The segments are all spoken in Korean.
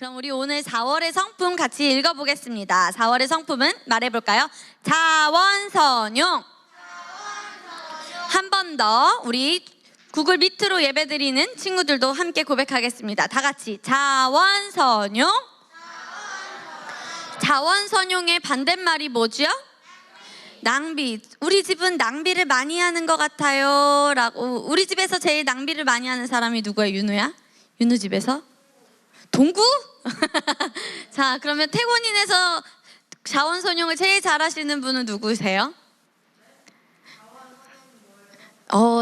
그럼 우리 오늘 4월의 성품 같이 읽어보겠습니다. 4월의 성품은 말해볼까요? 자원선용. 한 번 더 우리 구글 밑으로 예배드리는 친구들도 함께 고백하겠습니다. 다 같이 자원선용. 자원선용의 반대말이 뭐죠? 낭비. 우리 집은 낭비를 많이 하는 것 같아요 라고. 우리 집에서 제일 낭비를 많이 하는 사람이 누구야? 윤우야? 윤우 집에서? 동구? 자, 그러면 태곤인에서 자원선용을 제일 잘하시는 분은 누구세요?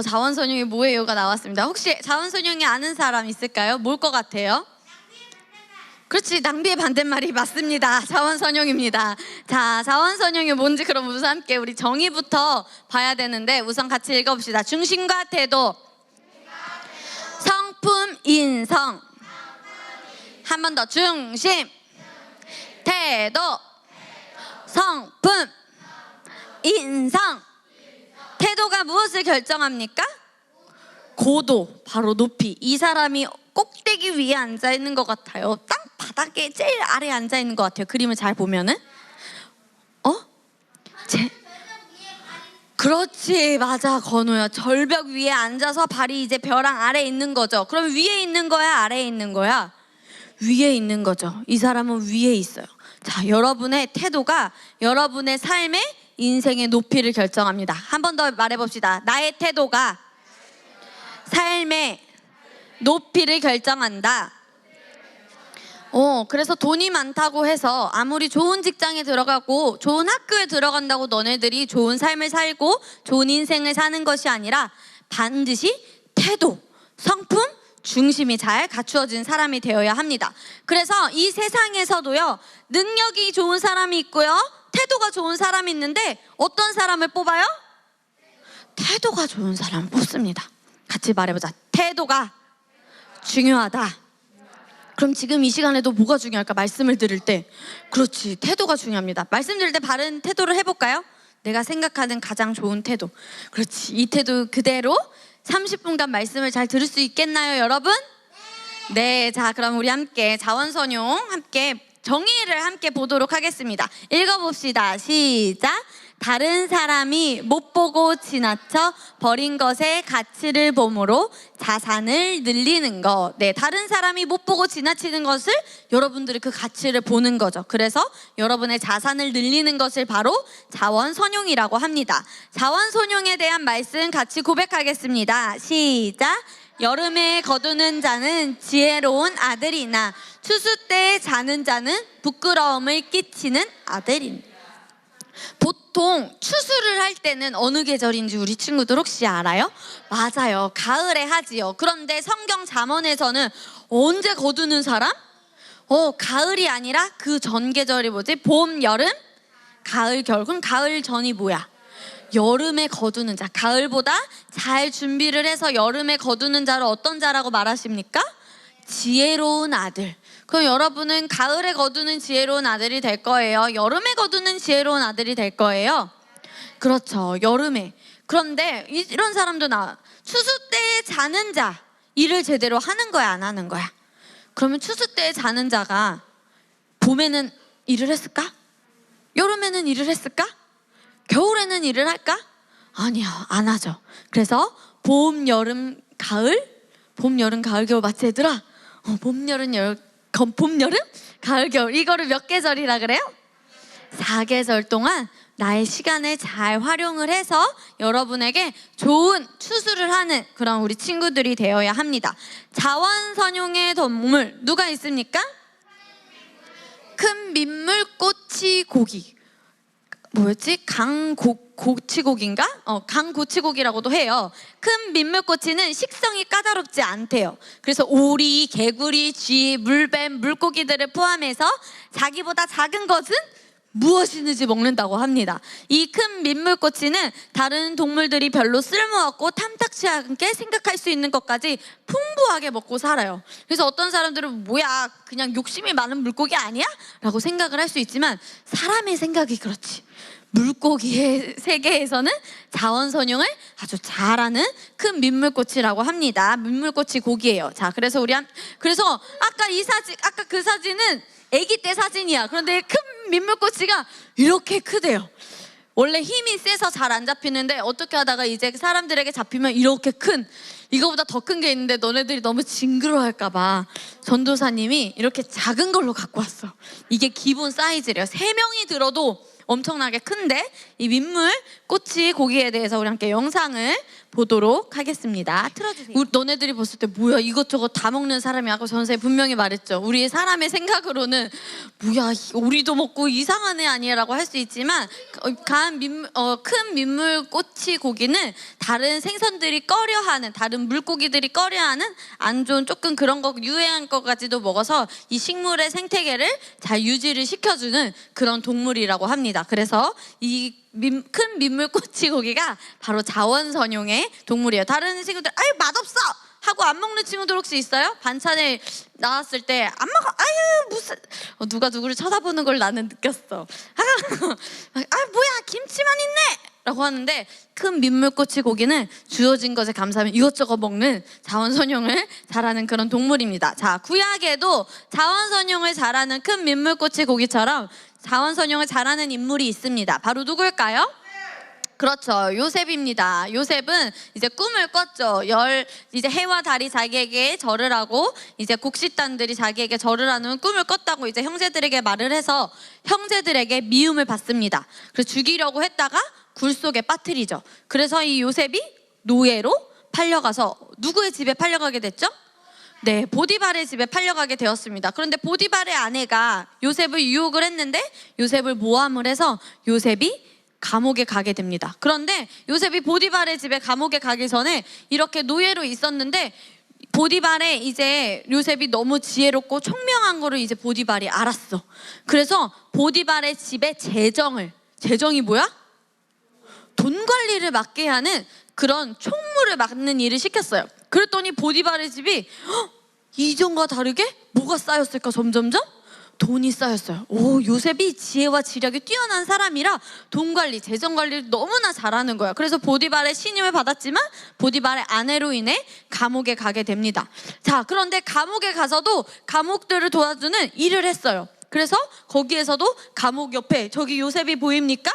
자원선용이 뭐예요가 나왔습니다. 혹시 자원선용이 아는 사람 있을까요? 뭘 것 같아요? 그렇지, 낭비의 반대말이 맞습니다. 자원선용입니다. 자, 자원선용이 뭔지 그럼 우선 함께 우리 정의부터 봐야 되는데 우선 같이 읽어봅시다. 중심과 태도, 성품, 인성. 한 번 더. 중심, 태도, 성품, 인성. 태도가 무엇을 결정합니까? 고도, 바로 높이. 이 사람이 꼭대기 위에 앉아 있는 것 같아요. 땅 바닥에 제일 아래에 앉아 있는 것 같아요. 그림을 잘 보면은. 그렇지, 맞아, 건우야. 절벽 위에 앉아서 발이 이제 벼랑 아래에 있는 거죠. 그럼 위에 있는 거야, 아래에 있는 거야? 위에 있는 거죠. 이 사람은 위에 있어요. 자, 여러분의 태도가 여러분의 삶의 인생의 높이를 결정합니다. 한 번 더 말해봅시다. 나의 태도가 삶의 높이를 결정한다. 그래서 돈이 많다고 해서 아무리 좋은 직장에 들어가고 좋은 학교에 들어간다고 너네들이 좋은 삶을 살고 좋은 인생을 사는 것이 아니라 반드시 태도, 성품, 중심이 잘 갖추어진 사람이 되어야 합니다. 그래서 이 세상에서도요, 능력이 좋은 사람이 있고요, 태도가 좋은 사람이 있는데 어떤 사람을 뽑아요? 태도가 좋은 사람을 뽑습니다. 같이 말해보자. 태도가 중요하다. 그럼 지금 이 시간에도 뭐가 중요할까? 말씀을 들을 때. 그렇지, 태도가 중요합니다. 말씀 들을 때 바른 태도를 해볼까요? 내가 생각하는 가장 좋은 태도. 그렇지, 이 태도 그대로 30분간 말씀을 잘 들을 수 있겠나요, 여러분? 네, 자, 그럼 우리 함께 자원선용 함께 정의를 함께 보도록 하겠습니다. 읽어봅시다. 시작. 다른 사람이 못 보고 지나쳐 버린 것의 가치를 봄으로 자산을 늘리는 것. 네, 다른 사람이 못 보고 지나치는 것을 여러분들이 그 가치를 보는 거죠. 그래서 여러분의 자산을 늘리는 것을 바로 자원선용이라고 합니다. 자원선용에 대한 말씀 같이 고백하겠습니다. 시작. 여름에 거두는 자는 지혜로운 아들이나 추수 때에 자는 자는 부끄러움을 끼치는 아들이니. 보통 추수를 할 때는 어느 계절인지 우리 친구들 혹시 알아요? 맞아요, 가을에 하지요. 그런데 성경 잠언에서는 언제 거두는 사람? 가을이 아니라 그 전 계절이 뭐지? 봄, 여름, 가을, 겨울. 그럼 가을 전이 뭐야? 여름에 거두는 자. 가을보다 잘 준비를 해서 여름에 거두는 자를 어떤 자라고 말하십니까? 지혜로운 아들. 그럼 여러분은 가을에 거두는 지혜로운 아들이 될 거예요? 여름에 거두는 지혜로운 아들이 될 거예요? 그렇죠, 여름에. 그런데 이런 사람도 나와. 추수 때에 자는 자, 일을 제대로 하는 거야, 안 하는 거야? 그러면 추수 때에 자는 자가 봄에는 일을 했을까? 여름에는 일을 했을까? 겨울에는 일을 할까? 아니요, 안 하죠. 그래서 봄, 여름, 가을? 봄, 여름, 가을, 겨울 맞지, 얘들아? 봄, 여름, 가을, 겨울. 이거를 몇 계절이라 그래요? 4계절 동안 나의 시간을 잘 활용을 해서 여러분에게 좋은 추수를 하는 그런 우리 친구들이 되어야 합니다. 자원선용의 동물 누가 있습니까? 큰 민물 꼬치고기. 뭐였지? 강고치고기인가? 강고치고기라고도 해요. 큰 민물꼬치는 식성이 까다롭지 않대요. 그래서 오리, 개구리, 쥐, 물뱀, 물고기들을 포함해서 자기보다 작은 것은 무엇이든지 먹는다고 합니다. 이 큰 민물꼬치는 다른 동물들이 별로 쓸모없고 탐탁치 않게 생각할 수 있는 것까지 풍부하게 먹고 살아요. 그래서 어떤 사람들은 뭐야, 그냥 욕심이 많은 물고기 아니야? 라고 생각을 할 수 있지만 사람의 생각이 그렇지. 물고기의 세계에서는 자원선용을 아주 잘하는 큰 민물꽃이라고 합니다. 민물꽃이 고기예요. 자, 그래서 그래서 아까 그 사진은 아기 때 사진이야. 그런데 큰 민물꽃이가 이렇게 크대요. 원래 힘이 세서 잘 안 잡히는데 어떻게 하다가 이제 사람들에게 잡히면 이렇게 이거보다 더 큰 게 있는데 너네들이 너무 징그러워할까봐 전도사님이 이렇게 작은 걸로 갖고 왔어. 이게 기본 사이즈래요. 3명이 들어도 엄청나게 큰데 이 민물 꼬치 고기에 대해서 우리 함께 영상을 보도록 하겠습니다. 틀어주세요. 너네들이 봤을 때 뭐야 이것저것 다 먹는 사람이 아까 전사에 분명히 말했죠. 우리 사람의 생각으로는 뭐야 우리도 먹고 이상한 애 아니야라고 할 수 있지만 큰 민물 꼬치 고기는 다른 생선들이 꺼려하는 다른 물고기들이 꺼려하는 안 좋은 조금 그런 거 유해한 것까지도 먹어서 이 식물의 생태계를 잘 유지를 시켜주는 그런 동물이라고 합니다. 그래서 이 큰 민물꼬치 고기가 바로 자원선용의 동물이에요. 다른 친구들 아유 맛없어 하고 안 먹는 친구들 혹시 있어요? 반찬에 나왔을 때 안 먹어 아유 무슨 누가 누구를 쳐다보는 걸 나는 느꼈어. 뭐야 김치만 있네 라고 하는데 큰 민물꼬치 고기는 주어진 것에 감사하면 이것저것 먹는 자원선용을 잘하는 그런 동물입니다. 자, 구약에도 자원선용을 잘하는 큰 민물꼬치 고기처럼 자원선용을 잘하는 인물이 있습니다. 바로 누굴까요? 그렇죠. 요셉입니다. 요셉은 이제 꿈을 꿨죠. 이제 해와 달이 자기에게 절을 하고 이제 곡식단들이 자기에게 절을 하는 꿈을 꿨다고 이제 형제들에게 말을 해서 형제들에게 미움을 받습니다. 그래서 죽이려고 했다가 굴 속에 빠뜨리죠. 그래서 이 요셉이 노예로 팔려가서 누구의 집에 팔려가게 됐죠? 네, 보디발의 집에 팔려가게 되었습니다. 그런데 보디발의 아내가 요셉을 유혹을 했는데 요셉을 모함을 해서 요셉이 감옥에 가게 됩니다. 그런데 요셉이 보디발의 집에 감옥에 가기 전에 이렇게 노예로 있었는데 보디발의 이제 요셉이 너무 지혜롭고 총명한 거를 이제 보디발이 알았어. 그래서 보디발의 집에 재정이 뭐야? 돈 관리를 맡게 하는 그런 총무를 맡는 일을 시켰어요. 그랬더니 보디발의 집이 이전과 다르게 뭐가 쌓였을까 점점점? 돈이 쌓였어요. 요셉이 지혜와 지략이 뛰어난 사람이라 돈 관리, 재정 관리를 너무나 잘하는 거야. 그래서 보디발의 신임을 받았지만 보디발의 아내로 인해 감옥에 가게 됩니다. 자, 그런데 감옥에 가서도 감옥들을 도와주는 일을 했어요. 그래서 거기에서도 감옥 옆에 저기 요셉이 보입니까?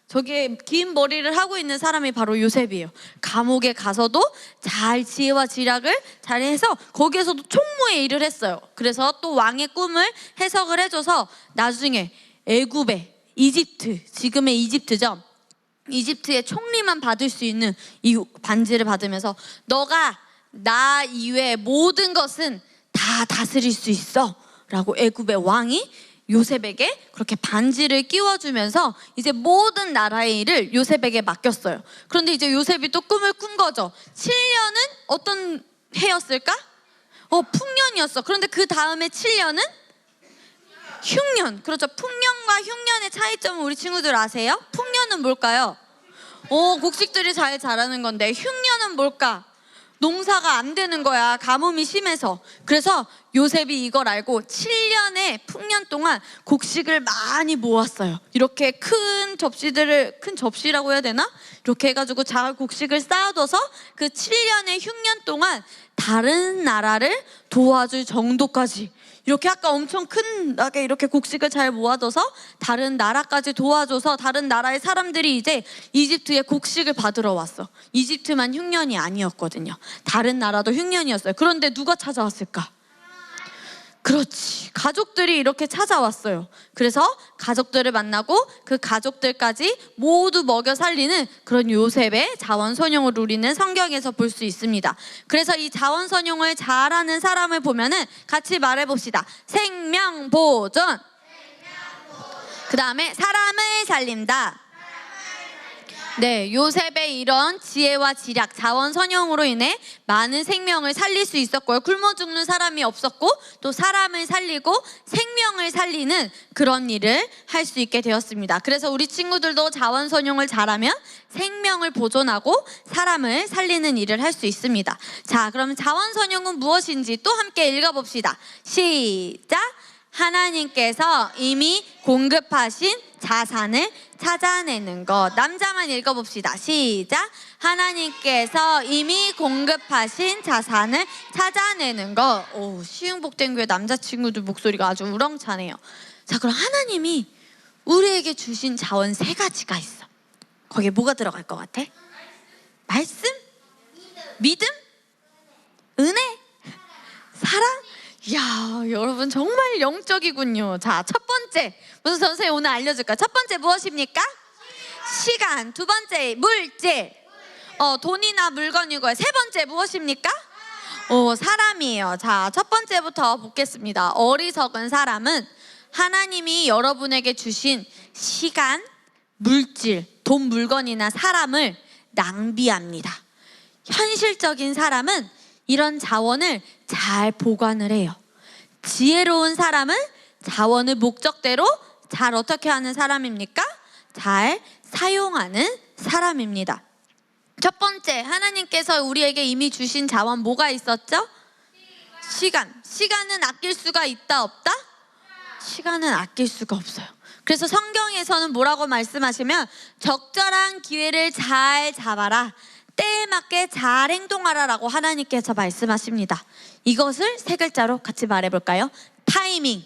저기 긴 머리를 하고 있는 사람이 바로 요셉이에요. 감옥에 가서도 잘 지혜와 지략을 잘해서 거기에서도 총무의 일을 했어요. 그래서 또 왕의 꿈을 해석을 해줘서 나중에 애굽의 이집트, 지금의 이집트죠. 이집트의 총리만 받을 수 있는 이 반지를 받으면서 너가 나 이외의 모든 것은 다 다스릴 수 있어 라고 애굽의 왕이 요셉에게 그렇게 반지를 끼워주면서 이제 모든 나라의 일을 요셉에게 맡겼어요. 그런데 이제 요셉이 또 꿈을 꾼 거죠. 7년은 어떤 해였을까? 풍년이었어. 그런데 그 다음에 7년은 흉년. 그렇죠. 풍년과 흉년의 차이점은 우리 친구들 아세요? 풍년은 뭘까요? 곡식들이 잘 자라는 건데 흉년은 뭘까? 농사가 안 되는 거야. 가뭄이 심해서. 그래서 요셉이 이걸 알고 7년의 풍년 동안 곡식을 많이 모았어요. 이렇게 큰 접시라고 해야 되나? 이렇게 해가지고 잘 곡식을 쌓아둬서 그 7년의 흉년 동안 다른 나라를 도와줄 정도까지 이렇게 아까 엄청 큰나게 이렇게 곡식을 잘 모아둬서 다른 나라까지 도와줘서 다른 나라의 사람들이 이제 이집트에 곡식을 받으러 왔어. 이집트만 흉년이 아니었거든요. 다른 나라도 흉년이었어요. 그런데 누가 찾아왔을까? 그렇지. 가족들이 이렇게 찾아왔어요. 그래서 가족들을 만나고 그 가족들까지 모두 먹여 살리는 그런 요셉의 자원선용을 우리는 성경에서 볼 수 있습니다. 그래서 이 자원선용을 잘하는 사람을 보면은 같이 말해봅시다. 생명보존. 그 다음에 사람을 살린다. 네, 요셉의 이런 지혜와 지략, 자원선용으로 인해 많은 생명을 살릴 수 있었고요. 굶어 죽는 사람이 없었고 또 사람을 살리고 생명을 살리는 그런 일을 할 수 있게 되었습니다. 그래서 우리 친구들도 자원선용을 잘하면 생명을 보존하고 사람을 살리는 일을 할 수 있습니다. 자, 그럼 자원선용은 무엇인지 또 함께 읽어봅시다. 시작! 하나님께서 이미 공급하신 자산을 찾아내는 것. 남자만 읽어봅시다. 시작. 하나님께서 이미 공급하신 자산을 찾아내는 것. 오, 시흥복된 교회 남자친구들 목소리가 아주 우렁차네요. 자, 그럼 하나님이 우리에게 주신 자원 3가지가 있어. 거기에 뭐가 들어갈 것 같아? 말씀? 믿음? 은혜? 사랑? 이야, 여러분 정말 영적이군요. 자, 첫 번째 무슨 선생님 오늘 알려줄까요? 첫 번째 무엇입니까? 시간. 두 번째 물질. 돈이나 물건이고요. 세 번째 무엇입니까? 사람이에요. 자, 첫 번째부터 보겠습니다. 어리석은 사람은 하나님이 여러분에게 주신 시간, 물질, 돈, 물건이나 사람을 낭비합니다. 현실적인 사람은 이런 자원을 잘 보관을 해요. 지혜로운 사람은 자원을 목적대로 잘 어떻게 하는 사람입니까? 잘 사용하는 사람입니다. 첫 번째, 하나님께서 우리에게 이미 주신 자원 뭐가 있었죠? 시간. 시간은 아낄 수가 있다 없다? 시간은 아낄 수가 없어요. 그래서 성경에서는 뭐라고 말씀하시면 적절한 기회를 잘 잡아라, 때에 맞게 잘 행동하라라고 하나님께서 말씀하십니다. 이것을 3글자로 같이 말해볼까요? 타이밍.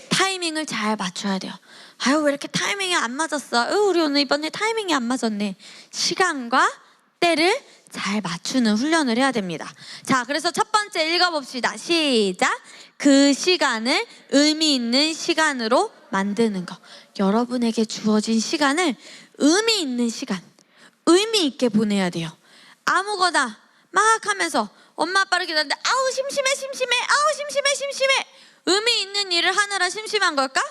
타이밍을 잘 맞춰야 돼요. 아유, 왜 이렇게 타이밍이 안 맞았어? 우리 오늘 이번에 타이밍이 안 맞았네. 시간과 때를 잘 맞추는 훈련을 해야 됩니다. 자, 그래서 첫 번째 읽어봅시다. 시작. 그 시간을 의미 있는 시간으로 만드는 것. 여러분에게 주어진 시간을 의미 있는 시간, 의미 있게 보내야 돼요. 아무거나 막 하면서 엄마 아빠를 기다리는데 아우 심심해 아우 심심해. 의미 있는 일을 하느라 심심한 걸까?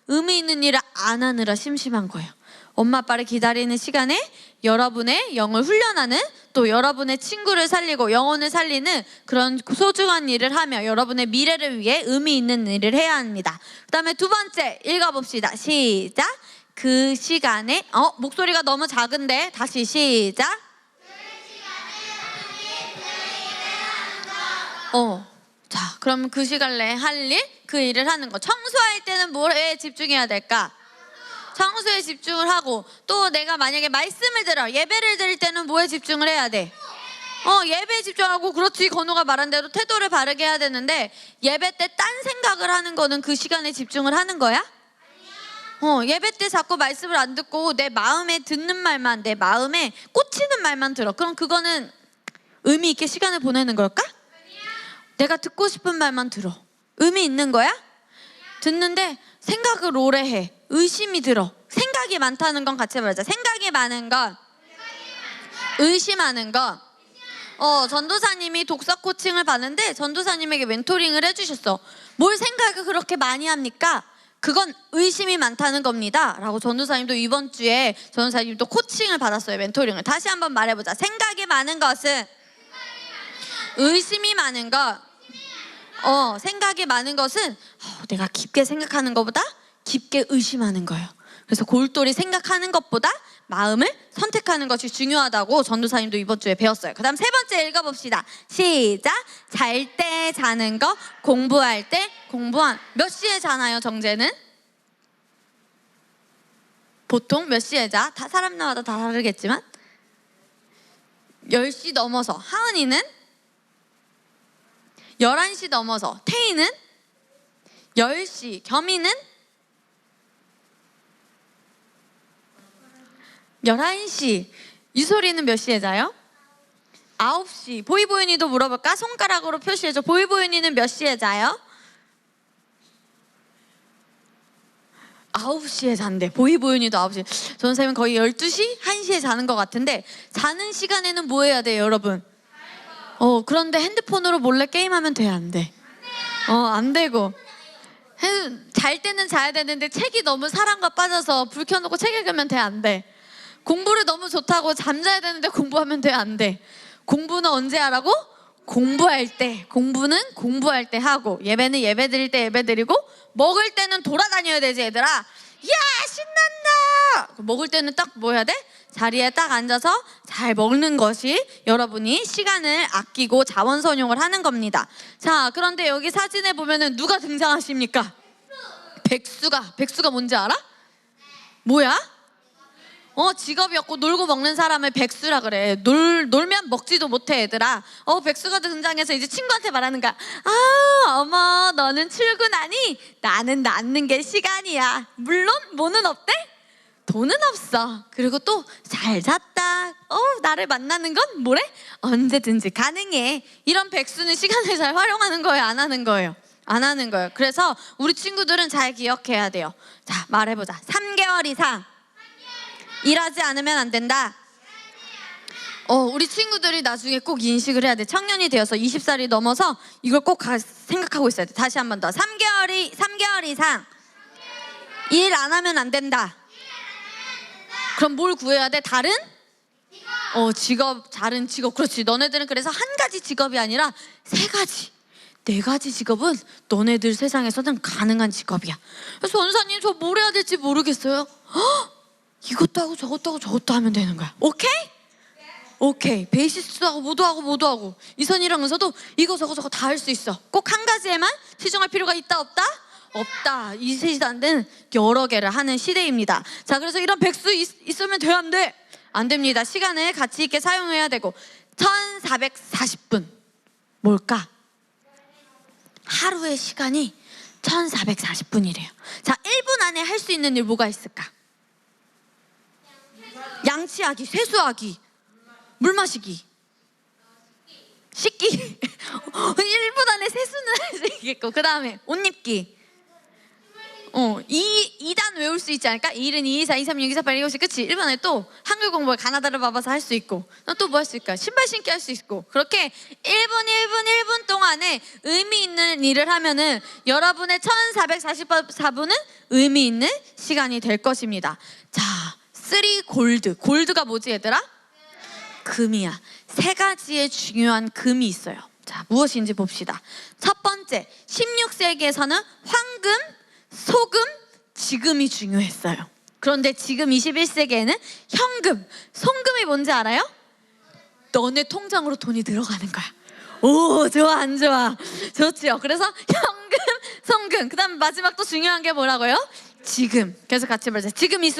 의미 있는 일을 안 하느라 심심한 거예요. 엄마 아빠를 기다리는 시간에 여러분의 영을 훈련하는, 또 여러분의 친구를 살리고 영혼을 살리는 그런 소중한 일을 하며 여러분의 미래를 위해 의미 있는 일을 해야 합니다. 그 다음에 두 번째 읽어봅시다. 시작. 그 시간에 목소리가 너무 작은데 다시 시작. 자, 그럼 그 시간 내에 할 일, 그 일을 하는 거. 청소할 때는 뭐에 집중해야 될까? 청소에 집중을 하고, 또 내가 만약에 말씀을 들어 예배를 드릴 때는 뭐에 집중을 해야 돼? 예배에 집중하고, 그렇지, 건우가 말한 대로 태도를 바르게 해야 되는데, 예배 때 딴 생각을 하는 거는 그 시간에 집중을 하는 거야? 예배 때 자꾸 말씀을 안 듣고 내 마음에 듣는 말만, 내 마음에 꽂히는 말만 들어. 그럼 그거는 의미 있게 시간을 보내는 걸까? 내가 듣고 싶은 말만 들어. 의미 있는 거야? 듣는데 생각을 오래 해. 의심이 들어. 생각이 많다는 건 같이 말하자. 생각이 많은 건, 의심하는 건. 전도사님이 독서 코칭을 받는데 전도사님에게 멘토링을 해주셨어. 뭘 생각을 그렇게 많이 합니까? 그건 의심이 많다는 겁니다 라고 전도사님도 이번 주에 전도사님도 코칭을 받았어요. 멘토링을. 다시 한번 말해보자. 생각이 많은 것은, 의심이 많은 것. 생각이 많은 것은 내가 깊게 생각하는 것보다 깊게 의심하는 거예요. 그래서 골똘히 생각하는 것보다 마음을 선택하는 것이 중요하다고 전도사님도 이번 주에 배웠어요. 그 다음 세 번째 읽어봅시다. 시작. 잘 때 자는 거, 공부할 때 몇 시에 자나요, 정재는? 보통 몇 시에 자? 다 사람마다 다 다르겠지만 10시 넘어서. 하은이는 11시 넘어서. 태희는 10시. 겸이는 11시. 유솔이는 몇 시에 자요? 9시. 보이보윤이도 물어볼까? 손가락으로 표시해줘. 보이보윤이는 몇 시에 자요? 9시에 잔대. 보이보윤이도 9시. 전선생님은 거의 12시? 1시에 자는 것 같은데, 자는 시간에는 뭐 해야 돼요, 여러분? 그런데 핸드폰으로 몰래 게임하면 돼, 안 돼? 안 되고. 잘 때는 자야 되는데 책이 너무 사랑과 빠져서 불 켜놓고 책 읽으면 돼, 안 돼? 공부를 너무 좋다고 잠자야 되는데 공부하면 돼, 안 돼? 공부는 언제 하라고? 공부할 때. 공부는 공부할 때 하고, 예배는 예배 드릴 때 예배 드리고, 먹을 때는 돌아다녀야 되지, 얘들아. 야, 신난다. 먹을 때는 딱 뭐 해야 돼? 자리에 딱 앉아서 잘 먹는 것이 여러분이 시간을 아끼고 자원 선용을 하는 겁니다. 자, 그런데 여기 사진에 보면은 누가 등장하십니까? 백수가 뭔지 알아? 뭐야? 직업이었고 놀고 먹는 사람을 백수라 그래. 놀면 먹지도 못해 얘들아. 백수가 등장해서 이제 친구한테 말하는 거야. 어머 너는 출근하니? 나는 낳는 게 시간이야. 물론 뭐는 없대? 돈은 없어. 그리고 또 잘 잤다. 나를 만나는 건 뭐래? 언제든지 가능해. 이런 백수는 시간을 잘 활용하는 거예요? 안 하는 거예요? 안 하는 거예요. 그래서 우리 친구들은 잘 기억해야 돼요. 자, 말해보자. 3개월 이상 일하지 않으면 안 된다. 우리 친구들이 나중에 꼭 인식을 해야 돼. 청년이 되어서 20살이 넘어서 이걸 꼭 생각하고 있어야 돼. 다시 한 번 더. 3개월 이상 일 안 하면 안 된다. 그럼 뭘 구해야 돼? 다른 직업. 그렇지. 너네들은 그래서 한 가지 직업이 아니라 3가지, 4가지 직업은 너네들 세상에서는 가능한 직업이야. 그래서 원사님 저 뭘 해야 될지 모르겠어요. 이것도 하고 저것도 하고 저것도 하면 되는 거야. 오케이? 오케이. 베이시스트도 하고 모두 하고 이선이랑 은서도 이거 저거 다 할 수 있어. 꼭 한 가지에만 치중할 필요가 있다 없다? 없다. 이 시대는 여러 개를 하는 시대입니다. 자, 그래서 이런 백수 있으면 돼 안 돼? 안 됩니다. 시간을 가치 있게 사용해야 되고 1440분 뭘까? 하루의 시간이 1440분이래요. 자, 1분 안에 할 수 있는 일 뭐가 있을까? 양치하기, 세수하기, 물 마시기, 씻기. 1분 안에 세수는 할 수 있겠고, 그 다음에 옷 입기. 2단 외울 수 있지 않을까? 2는 2, 4, 2, 3, 6, 2, 4, 8, 9, 10, 그치? 1분 안에 또 한글 공부를 가나다를 봐봐서 할 수 있고, 또 뭐 할 수 있을까? 신발 신기 할 수 있고. 그렇게 1분 동안에 의미 있는 일을 하면은 여러분의 1444분은 의미 있는 시간이 될 것입니다. 자, 3 골드가 뭐지 얘들아? 금이야. 3가지의 중요한 금이 있어요. 자, 무엇인지 봅시다. 첫 번째, 16세기에서는 황금, 소금, 지금이 중요했어요. 그런데 지금 21세기에는 현금, 송금이 뭔지 알아요? 너네 통장으로 돈이 들어가는 거야. 오, 좋아 안 좋아? 좋지요. 그래서 현금, 송금. 그 다음 마지막 또 중요한 게 뭐라고요? 지금. 그래서 같이 보자. 지금 이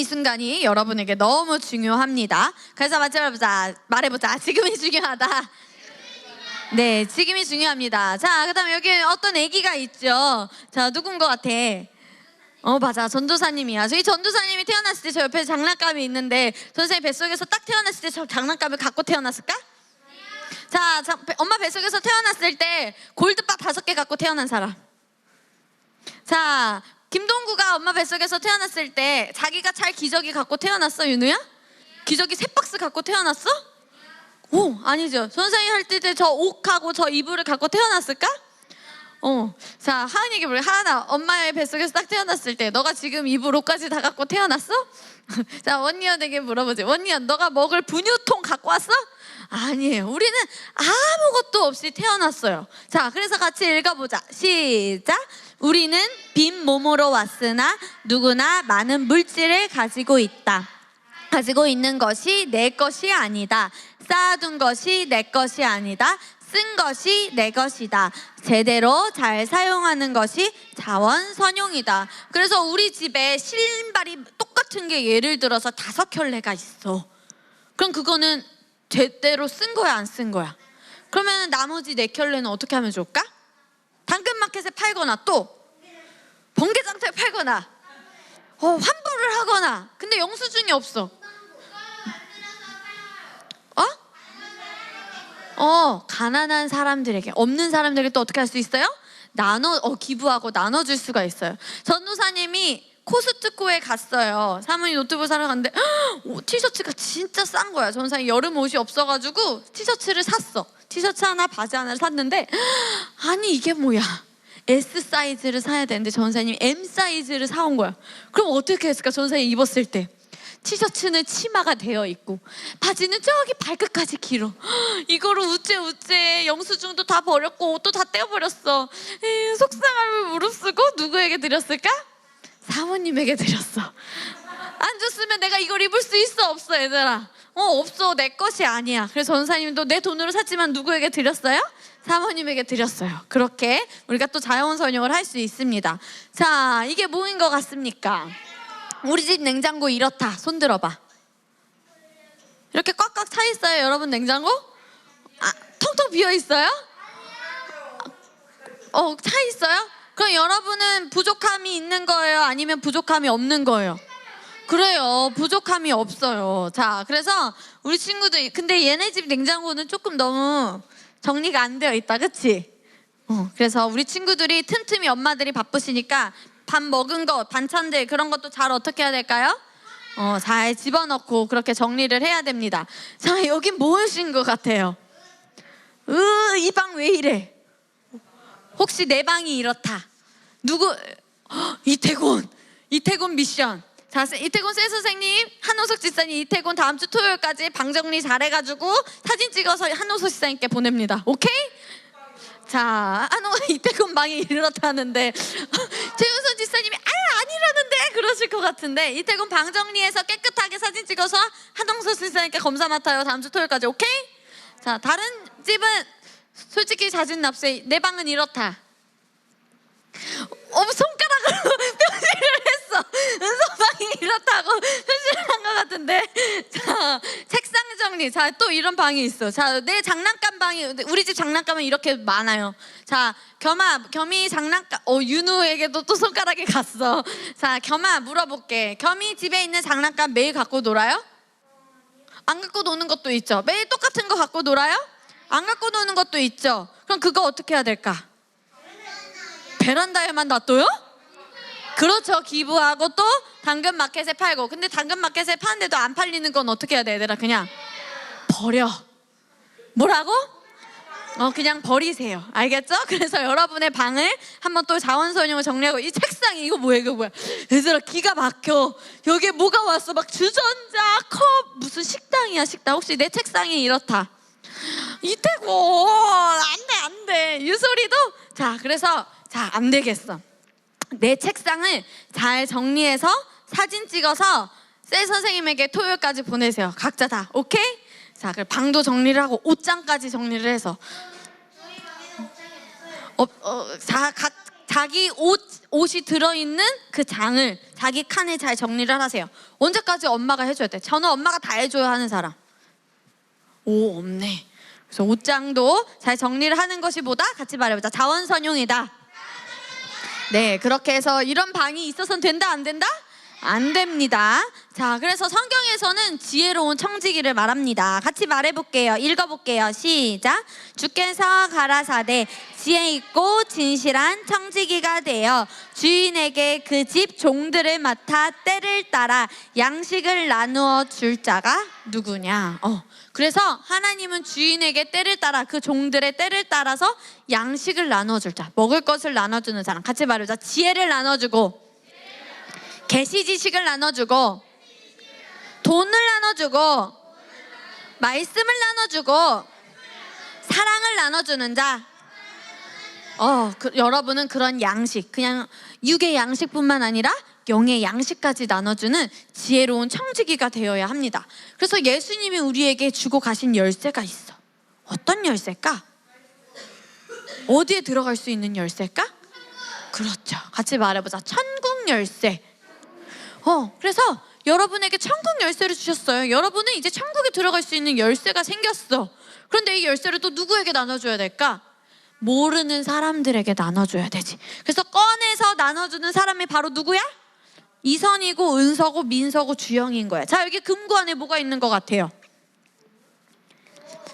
순간이 여러분에게 너무 중요합니다. 그래서 말해보자. 지금이 중요하다. 네, 지금이 중요합니다. 자, 그 다음에 여기 어떤 아기가 있죠. 자, 누군 것 같아? 맞아. 전도사님이야. 저희 전도사님이 태어났을 때 저 옆에 장난감이 있는데 선생님 뱃속에서 딱 태어났을 때 저 장난감을 갖고 태어났을까? 자, 엄마 뱃속에서 태어났을 때 골드바 5개 갖고 태어난 사람. 자, 김동구가 엄마 뱃속에서 태어났을 때 자기가 잘 기저귀 갖고 태어났어, 윤우야? 기저귀 3박스 갖고 태어났어? 오, 아니죠. 선생님 할 때 저 옥하고 저 이불을 갖고 태어났을까? 자, 하은이에게 물어요. 하은아, 엄마의 뱃속에서 딱 태어났을 때 너가 지금 이불 옷까지 다 갖고 태어났어? 자, 원니언에게 물어보지. 원니언, 너가 먹을 분유통 갖고 왔어? 아니에요. 우리는 아무것도 없이 태어났어요. 자, 그래서 같이 읽어보자. 시작. 우리는 빈 몸으로 왔으나 누구나 많은 물질을 가지고 있다. 가지고 있는 것이 내 것이 아니다. 쌓아둔 것이 내 것이 아니다. 쓴 것이 내 것이다. 제대로 잘 사용하는 것이 자원선용이다. 그래서 우리 집에 신발이 똑같은 게 예를 들어서 5켤레가 있어. 그럼 그거는 제대로 쓴 거야, 안 쓴 거야? 그러면 나머지 4켤레는 어떻게 하면 좋을까? 당근마켓에 팔거나 또 번개장터에 팔거나 환불을 하거나. 근데 영수증이 없어. 가난한 사람들에게, 없는 사람들에게 또 어떻게 할 수 있어요? 기부하고 나눠줄 수가 있어요. 전도사님이 코스트코에 갔어요. 사모님 노트북 사러 갔는데 티셔츠가 진짜 싼 거야. 전도사님 여름 옷이 없어가지고 티셔츠를 샀어. 티셔츠 하나, 바지 하나를 샀는데 아니 이게 뭐야? S 사이즈를 사야 되는데 전도사님이 M 사이즈를 사온 거야. 그럼 어떻게 했을까? 전도사님이 입었을 때 티셔츠는 치마가 되어 있고 바지는 저기 발끝까지 길어. 이거를 우째 영수증도 다 버렸고 옷도 다 떼어버렸어. 속상함을 무릅쓰고 누구에게 드렸을까? 사모님에게 드렸어. 안 줬으면 내가 이걸 입을 수 있어 없어 얘들아? 없어. 내 것이 아니야. 그래서 전사님도 내 돈으로 샀지만 누구에게 드렸어요? 사모님에게 드렸어요. 그렇게 우리가 또 자원선용을 할 수 있습니다. 자, 이게 뭐인 것 같습니까? 우리 집 냉장고 이렇다. 손 들어봐. 이렇게 꽉꽉 차 있어요, 여러분 냉장고? 텅텅 비어 있어요? 차 있어요? 그럼 여러분은 부족함이 있는 거예요? 아니면 부족함이 없는 거예요? 그래요, 부족함이 없어요. 자, 그래서 우리 친구들, 근데 얘네 집 냉장고는 조금 너무 정리가 안 되어 있다, 그치? 그래서 우리 친구들이 틈틈이 엄마들이 바쁘시니까 밥 먹은 거, 반찬들 그런 것도 잘 어떻게 해야 될까요? 잘 집어넣고 그렇게 정리를 해야 됩니다. 자, 여긴 무엇인 것 같아요? 이 방 왜 이래? 혹시 내 방이 이렇다. 누구? 이태곤 미션. 자, 이태곤 세 선생님, 한호석 집사님, 이태곤 다음 주 토요일까지 방 정리 잘해가지고 사진 찍어서 한호석 집사님께 보냅니다. 오케이? 자, 이태곤 방이 이렇다는데 최윤선 집사님이 안 이러는데 그러실 것 같은데, 이태곤 방 정리해서 깨끗하게 사진 찍어서 한호석 집사님께 검사 맡아요. 다음 주 토요일까지. 오케이? 자, 다른 집은 솔직히 자진 납세. 내 방은 이렇다. 손가락으로 표시를 했어. 은서방이 이렇다고 표시를 한 것 같은데. 자, 책상 정리. 자, 또 이런 방이 있어. 자, 내 장난감 방이, 우리 집 장난감은 이렇게 많아요. 자, 겸이 장난감, 윤우에게도 또 손가락이 갔어. 자, 겸아 물어볼게. 겸이 집에 있는 장난감 매일 갖고 놀아요? 안 갖고 노는 것도 있죠. 매일 똑같은 거 갖고 놀아요? 안 갖고 노는 것도 있죠. 그럼 그거 어떻게 해야 될까? 베란다에만 놔둬요? 그렇죠. 기부하고 또 당근마켓에 팔고. 근데 당근마켓에 파는데도 안 팔리는 건 어떻게 해야 돼, 얘들아? 그냥 버려. 뭐라고? 그냥 버리세요. 알겠죠? 그래서 여러분의 방을 한번 또 자원선용을 정리하고. 이 책상이 이거 뭐야? 얘들아, 기가 막혀. 여기에 뭐가 왔어? 막 주전자, 컵, 무슨 식당이야, 식당. 혹시 내 책상이 이렇다. 이태곤 안 돼. 유소리도. 자, 그래서 안 되겠어. 내 책상을 잘 정리해서 사진 찍어서 셀 선생님에게 토요일까지 보내세요. 각자 다. 오케이? 자, 그럼 방도 정리를 하고 옷장까지 정리를 해서 자기 옷이 들어있는 그 장을 자기 칸에 잘 정리를 하세요. 언제까지 엄마가 해줘야 돼? 저는 엄마가 다 해줘야 하는 사람. 없네. 그래서 옷장도 잘 정리를 하는 것이 보다, 같이 말해보자, 자원선용이다. 네, 그렇게 해서 이런 방이 있어서는 된다, 안 된다? 안 됩니다. 자, 그래서 성경에서는 지혜로운 청지기를 말합니다. 같이 말해볼게요. 읽어볼게요. 시작. 주께서 가라사대 지혜 있고 진실한 청지기가 되어 주인에게 그 집 종들을 맡아 때를 따라 양식을 나누어 줄 자가 누구냐? 그래서 하나님은 주인에게 때를 따라, 그 종들의 때를 따라서 양식을 나눠줄 자, 먹을 것을 나눠주는 사람. 같이 말해보자. 지혜를 나눠주고, 계시 지식을 나눠주고, 돈을 나눠주고, 말씀을 나눠주고, 사랑을 나눠주는 자. 여러분은 그런 양식, 그냥 육의 양식뿐만 아니라 영의 양식까지 나눠주는 지혜로운 청지기가 되어야 합니다. 그래서 예수님이 우리에게 주고 가신 열쇠가 있어. 어떤 열쇠일까? 어디에 들어갈 수 있는 열쇠일까? 그렇죠. 같이 말해보자. 천국 열쇠. 그래서 여러분에게 천국 열쇠를 주셨어요. 여러분은 이제 천국에 들어갈 수 있는 열쇠가 생겼어. 그런데 이 열쇠를 또 누구에게 나눠줘야 될까? 모르는 사람들에게 나눠줘야 되지. 그래서 꺼내서 나눠주는 사람이 바로 누구야? 이선이고 은서고 민서고 주영인 거야. 자, 여기 금고 안에 뭐가 있는 것 같아요?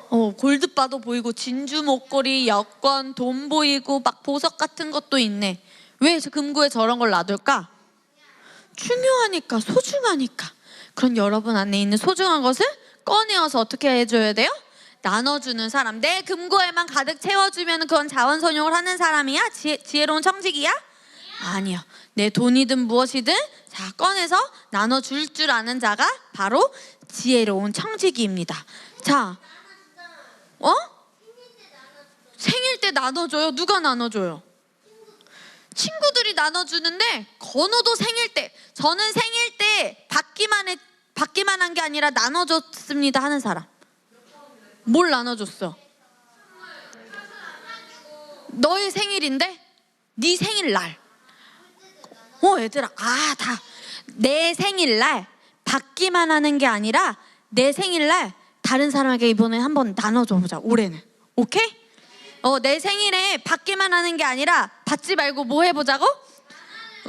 골드바도 보이고 진주 목걸이, 여권, 돈 보이고 막 보석 같은 것도 있네. 왜 금고에 저런 걸 놔둘까? 중요하니까, 소중하니까. 그런 여러분 안에 있는 소중한 것을 꺼내어서 어떻게 해줘야 돼요? 나눠주는 사람. 내 금고에만 가득 채워주면 그건 자원선용을 하는 사람이야? 지혜로운 청지기야? 아니요. 내 돈이든 무엇이든 자, 꺼내서 나눠줄 줄 아는 자가 바로 지혜로운 청지기입니다. 자, 생일 때 나눠줘요? 누가 나눠줘요? 친구들이 나눠주는데, 건우도 생일 때, 저는 생일 때 받기만 한 게 아니라 나눠줬습니다 하는 사람. 뭘 나눠줬어? 너의 생일인데 네 생일날. 얘들아, 다 내 생일날 받기만 하는 게 아니라 내 생일날 다른 사람에게 이번에 한번 나눠줘보자. 올해는. 오케이? 내 생일에 받기만 하는 게 아니라 받지 말고 뭐 해보자고?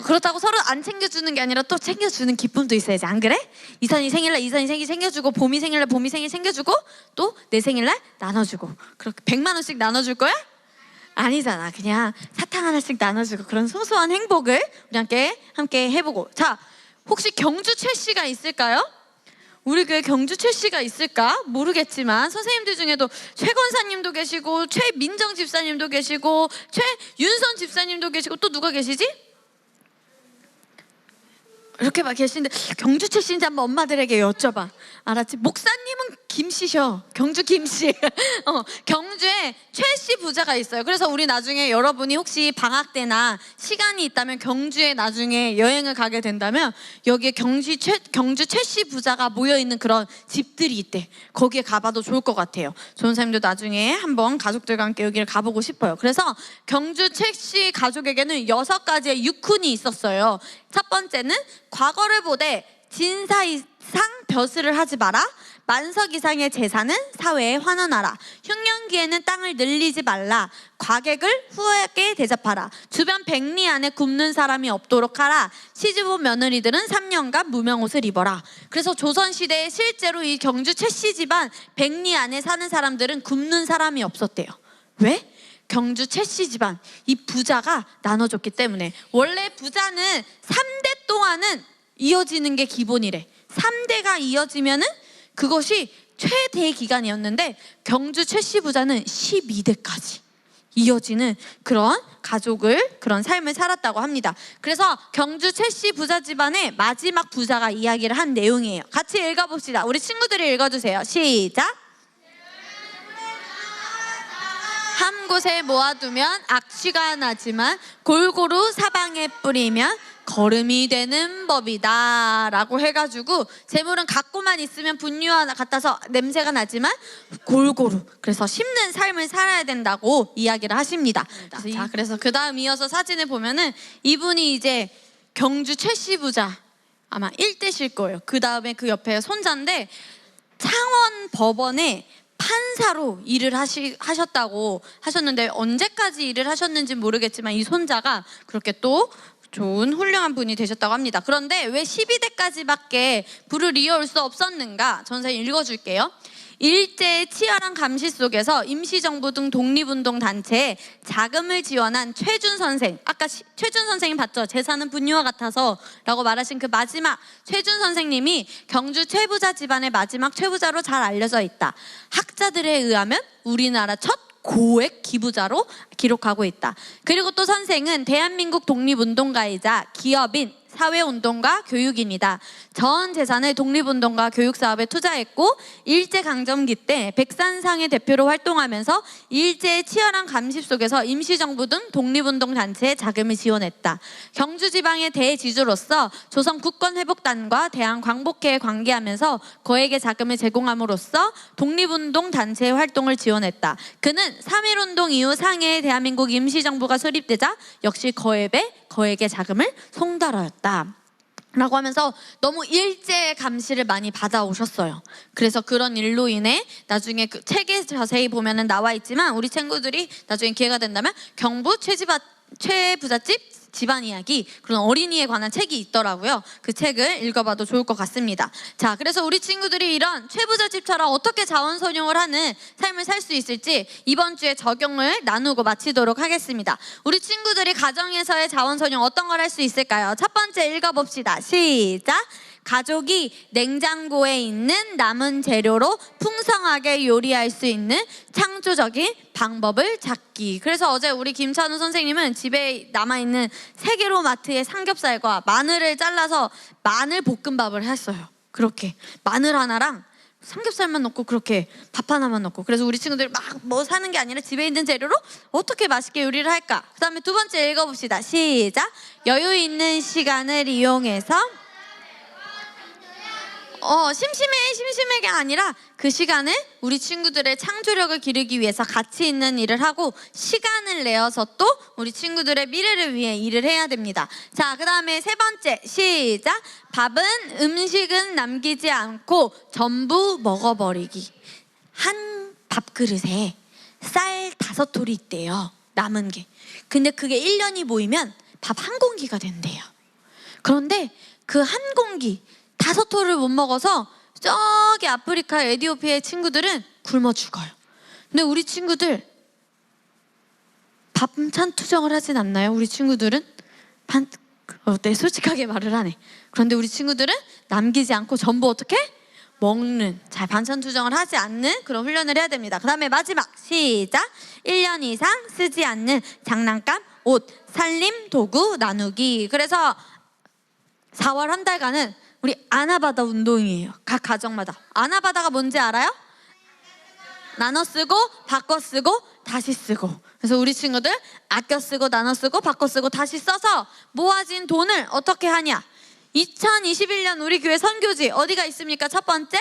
그렇다고 서로 안 챙겨주는 게 아니라 또 챙겨주는 기쁨도 있어야지. 안 그래? 이선이 생일날 이선이 생일 챙겨주고, 봄이 생일날 봄이 생일 챙겨주고, 또 내 생일날 나눠주고. 그렇게 100만 원씩 나눠줄 거야? 아니잖아. 그냥 사탕 하나씩 나눠주고, 그런 소소한 행복을 우리 함께 해보고. 자, 혹시 경주 최 씨가 있을까요? 우리 교회 경주 최 씨가 있을까? 모르겠지만 선생님들 중에도 최 권사님도 계시고, 최민정 집사님도 계시고, 최윤선 집사님도 계시고, 또 누가 계시지? 이렇게 막 계시는데 경주 최 씨인지 한번 엄마들에게 여쭤봐. 알았지? 목사님은 김씨셔. 경주 김씨. 경주에 최 씨 부자가 있어요. 그래서 우리 나중에 여러분이 혹시 방학 때나 시간이 있다면 경주에 나중에 여행을 가게 된다면 여기에 경주 최 씨 부자가 모여있는 그런 집들이 있대. 거기에 가봐도 좋을 것 같아요. 전사님도 나중에 한번 가족들과 함께 여기를 가보고 싶어요. 그래서 경주 최 씨 가족에게는 6가지의 유훈이 있었어요. 첫 번째는 과거를 보되 진사 이상 벼슬을 하지 마라. 만석 이상의 재산은 사회에 환원하라. 흉년기에는 땅을 늘리지 말라. 과객을 후하게 대접하라. 주변 백리 안에 굶는 사람이 없도록 하라. 시집온 며느리들은 3년간 무명옷을 입어라. 그래서 조선시대에 실제로 이 경주 최씨 집안 백리 안에 사는 사람들은 굶는 사람이 없었대요. 왜? 경주 최씨 집안 이 부자가 나눠줬기 때문에. 원래 부자는 3대 동안은 이어지는 게 기본이래. 3대가 이어지면은 그것이 최대 기간이었는데 경주 최씨 부자는 12대까지 이어지는 그런 그런 삶을 살았다고 합니다. 그래서 경주 최씨 부자 집안의 마지막 부자가 이야기를 한 내용이에요. 같이 읽어봅시다. 우리 친구들이 읽어주세요. 시작. 한 곳에 모아두면 악취가 나지만 골고루 사방에 뿌리면 거름이 되는 법이다 라고 해가지고, 재물은 갖고만 있으면 분유와 같아서 냄새가 나지만 골고루, 그래서 심는 삶을 살아야 된다고 이야기를 하십니다. 그래서 그 다음 이어서 사진을 보면은 이분이 이제 경주 최씨 부자 아마 1대실 거예요. 그 다음에 그 옆에 손자인데 창원 법원에 판사로 일을 하셨다고 하셨는데, 언제까지 일을 하셨는지 모르겠지만 이 손자가 그렇게 또 좋은 훌륭한 분이 되셨다고 합니다. 그런데 왜 12대까지밖에 부를 이어올 수 없었는가? 전사님 읽어줄게요. 일제의 치열한 감시 속에서 임시정부 등 독립운동 단체에 자금을 지원한 최준 선생, 아까 최준 선생님 봤죠? 재산은 분유와 같아서 라고 말하신 그 마지막 최준 선생님이 경주 최부자 집안의 마지막 최부자로 잘 알려져 있다. 학자들에 의하면 우리나라 첫 고액 기부자로 기록하고 있다. 그리고 또 선생은 대한민국 독립운동가이자 기업인, 사회운동가, 교육인이다. 전 재산을 독립운동가 교육사업에 투자했고 일제강점기 때 백산상의 대표로 활동하면서 일제의 치열한 감시 속에서 임시정부 등 독립운동단체에 자금을 지원했다. 경주지방의 대지주로서 조선 국권회복단과 대한광복회에 관계하면서 거액의 자금을 제공함으로써 독립운동단체의 활동을 지원했다. 그는 3.1운동 이후 상해에 대한민국 임시정부가 수립되자 역시 거액의 자금을 송달하였다 라고 하면서 너무 일제의 감시를 많이 받아오셨어요. 그래서 그런 일로 인해 나중에 그 책에 자세히 보면은 나와 있지만, 우리 친구들이 나중에 기회가 된다면 경부 최부잣집 집안 이야기, 그런 어린이에 관한 책이 있더라고요. 그 책을 읽어봐도 좋을 것 같습니다. 자, 그래서 우리 친구들이 이런 최부잣집처럼 어떻게 자원선용을 하는 삶을 살 수 있을지 이번 주에 적용을 나누고 마치도록 하겠습니다. 우리 친구들이 가정에서의 자원선용 어떤 걸 할 수 있을까요? 첫 번째 읽어봅시다. 시작. 가족이 냉장고에 있는 남은 재료로 풍성하게 요리할 수 있는 창조적인 방법을 찾기. 그래서 어제 우리 김찬우 선생님은 집에 남아있는 세계로마트의 삼겹살과 마늘을 잘라서 마늘 볶음밥을 했어요. 그렇게 마늘 하나랑 삼겹살만 넣고 그렇게 밥 하나만 넣고. 그래서 우리 친구들이 막 뭐 사는 게 아니라 집에 있는 재료로 어떻게 맛있게 요리를 할까. 그 다음에 두 번째 읽어봅시다. 시작. 여유 있는 시간을 이용해서 심심해가 아니라 그 시간을 우리 친구들의 창조력을 기르기 위해서 가치 있는 일을 하고 시간을 내어서 또 우리 친구들의 미래를 위해 일을 해야 됩니다. 자, 그 다음에 세 번째 시작. 음식은 남기지 않고 전부 먹어버리기. 한 밥그릇에 쌀 5톨이 있대요. 남은 게. 근데 그게 1년이 모이면 밥 한 공기가 된대요. 그런데 그 한 공기 5톨을 못 먹어서 저기 아프리카 에티오피아의 친구들은 굶어 죽어요. 근데 우리 친구들 반찬 투정을 하진 않나요? 우리 친구들은 네, 솔직하게 말을 하네. 그런데 우리 친구들은 남기지 않고 전부 어떻게? 먹는, 잘 반찬 투정을 하지 않는 그런 훈련을 해야 됩니다. 그 다음에 마지막 시작. 1년 이상 쓰지 않는 장난감, 옷, 살림, 도구 나누기. 그래서 4월 한 달간은 우리 아나바다 운동이에요. 각 가정마다. 아나바다가 뭔지 알아요? 나눠 쓰고 바꿔 쓰고 다시 쓰고. 그래서 우리 친구들 아껴 쓰고 나눠 쓰고 바꿔 쓰고 다시 써서 모아진 돈을 어떻게 하냐. 2021년 우리 교회 선교지 어디가 있습니까? 첫 번째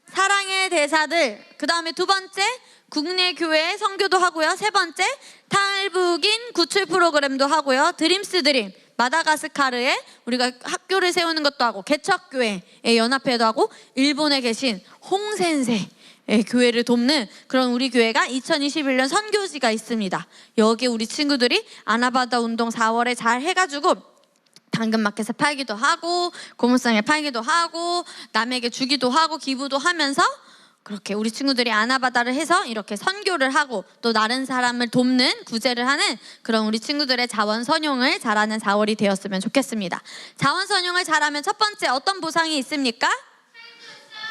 사랑의 대사들. 그 다음에 두 번째 국내 교회 선교도 하고요. 세 번째 탈북인 구출 프로그램도 하고요. 드림스 드림 마다가스카르에 우리가 학교를 세우는 것도 하고 개척교회의 연합회도 하고 일본에 계신 홍센세의 교회를 돕는 그런 우리 교회가 2021년 선교지가 있습니다. 여기 우리 친구들이 아나바다 운동 4월에 잘 해가지고 당근마켓에 팔기도 하고 고물상에 팔기도 하고 남에게 주기도 하고 기부도 하면서 그렇게 우리 친구들이 아나바다를 해서 이렇게 선교를 하고 또 다른 사람을 돕는 구제를 하는 그런 우리 친구들의 자원선용을 잘하는 4월이 되었으면 좋겠습니다. 자원선용을 잘하면 첫 번째 어떤 보상이 있습니까?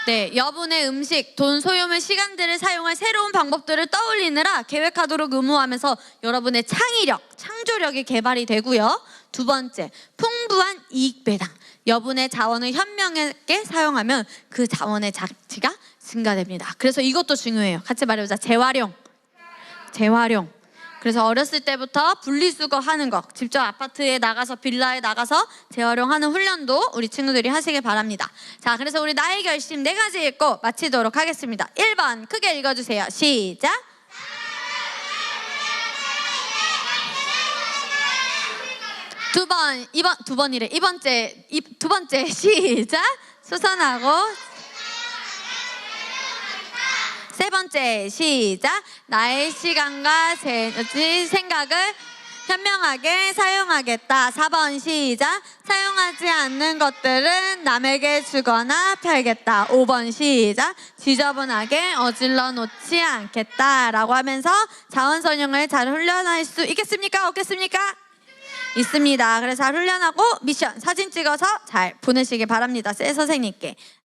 네, 여분의 음식, 돈, 소유물, 시간들을 사용할 새로운 방법들을 떠올리느라 계획하도록 의무하면서 여러분의 창의력, 창조력이 개발이 되고요. 두 번째, 풍부한 이익 배당. 여분의 자원을 현명하게 사용하면 그 자원의 가치가 증가됩니다. 그래서 이것도 중요해요. 같이 말해보자. 재활용. 그래서 어렸을 때부터 분리수거 하는 거, 직접 아파트에 나가서 빌라에 나가서 재활용하는 훈련도 우리 친구들이 하시길 바랍니다. 자, 그래서 우리 나의 결심 4가지 읽고 마치도록 하겠습니다. 1번 크게 읽어주세요. 시작. 두 번째 시작. 수선하고. 세 번째 시작. 나의 시간과 생각을 현명하게 사용하겠다. 4번 시작. 사용하지 않는 것들은 남에게 주거나 팔겠다. 5번 시작. 지저분하게 어질러 놓지 않겠다 라고 하면서 자원선용을 잘 훈련할 수 있겠습니까? 없겠습니까? 있습니다. 그래서 잘 훈련하고 미션 사진 찍어서 잘 보내시기 바랍니다. 셀 선생님께.